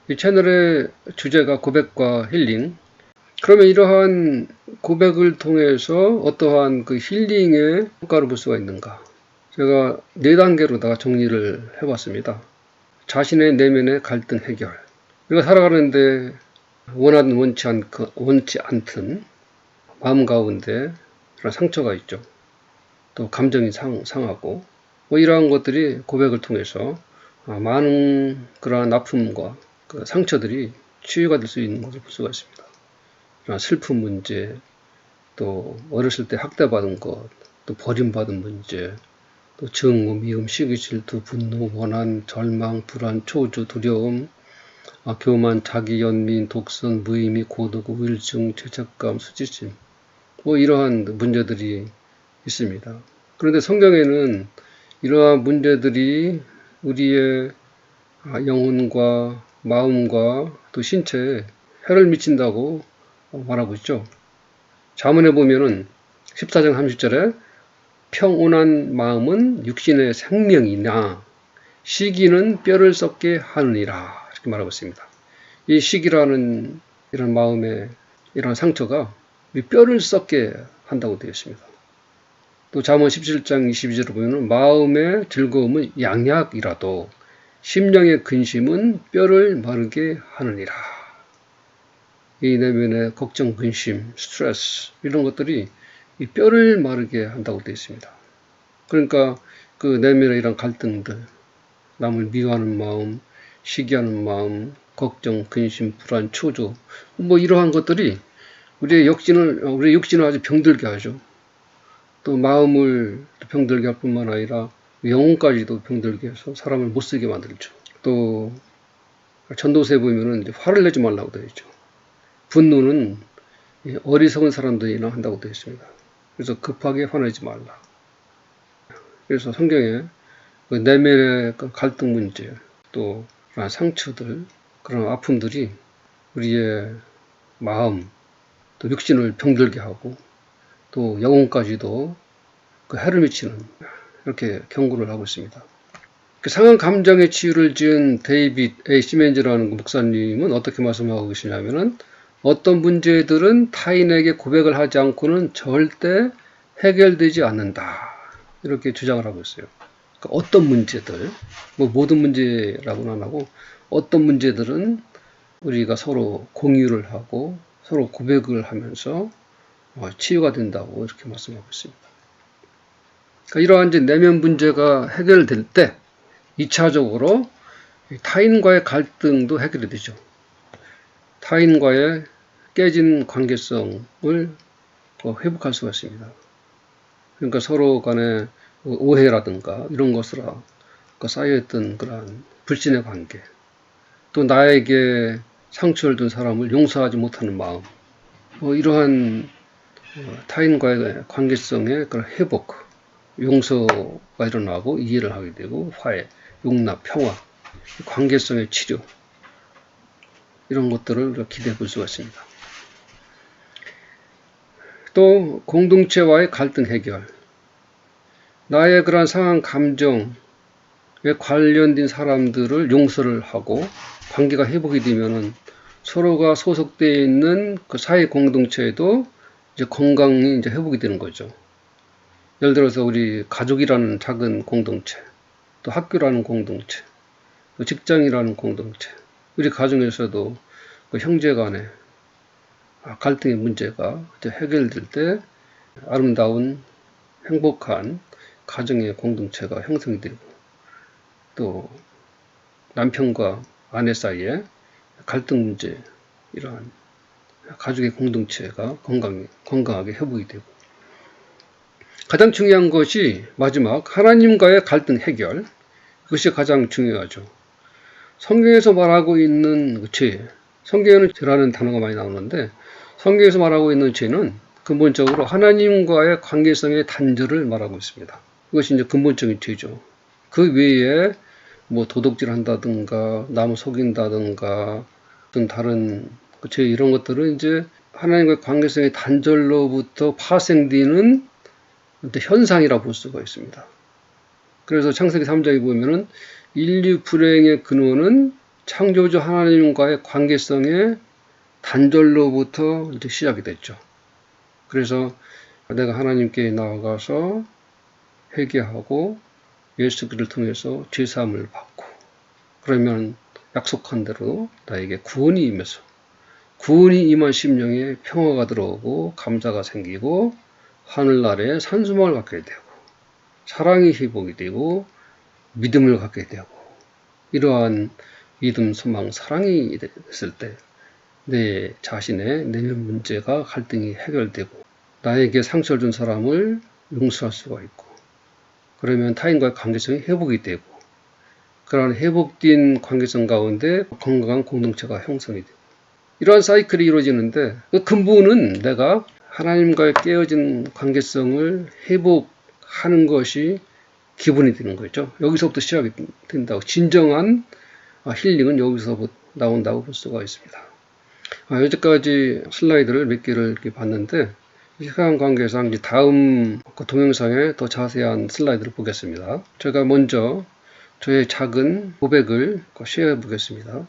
이 채널의 주제가 고백과 힐링. 그러면 이러한 고백을 통해서 어떠한 그 힐링의 효과를 볼 수가 있는가? 제가 4단계로다가 정리를 해봤습니다. 자신의 내면의 갈등 해결. 우리가 살아가는데 원하든 원치 않든 마음 가운데 그런 상처가 있죠. 또 감정이 상하고 이러한 것들이 고백을 통해서 많은 그러한 아픔과 그 상처들이 치유가 될 수 있는 것을 볼 수가 있습니다. 슬픈 문제, 또 어렸을 때 학대받은 것, 또 버림받은 문제, 또 증오, 미움, 시기, 질투, 분노, 원한, 절망, 불안, 초조, 두려움, 교만, 자기 연민, 독선, 무의미, 고독, 우울증, 죄책감, 수치심, 이러한 문제들이 있습니다. 그런데 성경에는 이러한 문제들이 우리의 영혼과 마음과 또 신체에 해를 미친다고 말하고 있죠. 잠언에 보면은 14장 30절에 평온한 마음은 육신의 생명이나 시기는 뼈를 썩게 하느니라 이렇게 말하고 있습니다. 이 시기라는 이런 마음의 이런 상처가 우리 뼈를 썩게 한다고 되어 있습니다. 또 잠언 17장 22절을 보면 마음의 즐거움은 양약이라도 심령의 근심은 뼈를 마르게 하느니라. 이 내면의 걱정, 근심, 스트레스 이런 것들이 이 뼈를 마르게 한다고 되어 있습니다. 그러니까 그 내면의 이런 갈등들, 남을 미워하는 마음, 시기하는 마음, 걱정, 근심, 불안, 초조 이러한 것들이 우리의 육신을 아주 병들게 하죠. 또 마음을 병들게 할 뿐만 아니라 영혼까지도 병들게 해서 사람을 못쓰게 만들죠. 또 전도서에 보면은 화를 내지 말라고 되어 있죠. 분노는 어리석은 사람들이나 한다고 되어 있습니다. 그래서 급하게 화내지 말라. 그래서 성경에 그 내면의 갈등 문제, 또 상처들, 그런 아픔들이 우리의 마음, 또 육신을 병들게 하고 또 영혼까지도 그 해를 미치는 이렇게 경고를 하고 있습니다. 그 상한 감정의 치유를 지은 데이빗 A. 시멘즈라는 목사님은 어떻게 말씀하고 계시냐면은 어떤 문제들은 타인에게 고백을 하지 않고는 절대 해결되지 않는다. 이렇게 주장을 하고 있어요. 그러니까 어떤 문제들, 모든 문제라고는 안 하고 어떤 문제들은 우리가 서로 공유를 하고 서로 고백을 하면서 치유가 된다고 이렇게 말씀하고 있습니다. 그러니까 이러한 이제 내면 문제가 해결될 때 2차적으로 타인과의 갈등도 해결이 되죠. 타인과의 깨진 관계성을 회복할 수가 있습니다. 그러니까 서로 간의 오해라든가 이런 것으로 쌓여있던 그러한 불신의 관계, 또 나에게 상처를 준 사람을 용서하지 못하는 마음, 이러한 타인과의 관계성의 그런 회복, 용서가 일어나고 이해를 하게 되고 화해, 용납, 평화, 관계성의 치료 이런 것들을 기대해 볼 수가 있습니다. 또 공동체와의 갈등 해결, 나의 그러한 상한 감정에 관련된 사람들을 용서를 하고 관계가 회복이 되면은 서로가 소속되어 있는 그 사회 공동체에도 이제 건강이 이제 회복이 되는 거죠. 예를 들어서 우리 가족이라는 작은 공동체, 또 학교라는 공동체, 또 직장이라는 공동체, 우리 가정에서도 그 형제 간의 갈등의 문제가 해결될 때 아름다운 행복한 가정의 공동체가 형성이 되고 또 남편과 아내 사이에 갈등 문제 이러한 가족의 공동체가 건강하게 회복이 되고 가장 중요한 것이 마지막 하나님과의 갈등 해결 그것이 가장 중요하죠. 성경에서 말하고 있는 죄, 성경에는 죄라는 단어가 많이 나오는데 성경에서 말하고 있는 죄는 근본적으로 하나님과의 관계성의 단절을 말하고 있습니다. 그것이 이제 근본적인 죄죠. 그 외에 도둑질 한다든가 남 속인다든가 어떤 다른 죄 이런 것들은 이제 하나님과의 관계성의 단절로부터 파생되는 현상이라 볼 수가 있습니다. 그래서 창세기 3장에 보면은 인류 불행의 근원은 창조주 하나님과의 관계성의 단절로부터 이제 시작이 됐죠. 그래서 내가 하나님께 나아가서 회개하고 예수 그리스도를 통해서 죄사함을 받고 그러면 약속한 대로 나에게 구원이 임해서 구원이 임한 심령에 평화가 들어오고 감사가 생기고 하늘나라에 산소망을 갖게 되고 사랑이 회복이 되고 믿음을 갖게 되고 이러한 믿음, 소망, 사랑이 됐을 때 내 자신의 내면 문제가 갈등이 해결되고 나에게 상처를 준 사람을 용서할 수가 있고 그러면 타인과의 관계성이 회복이 되고 그러한 회복된 관계성 가운데 건강한 공동체가 형성이 되고 이러한 사이클이 이루어지는데 그 근본은 내가 하나님과의 깨어진 관계성을 회복하는 것이 기본이 되는 거죠. 여기서부터 시작이 된다고. 진정한 힐링은 여기서부터 나온다고 볼 수가 있습니다. 여기까지 슬라이드를 몇 개를 이렇게 봤는데 시간 관계상 이제 다음 동영상에 더 자세한 슬라이드를 보겠습니다. 제가 먼저 저의 작은 고백을 쉐어해 보겠습니다.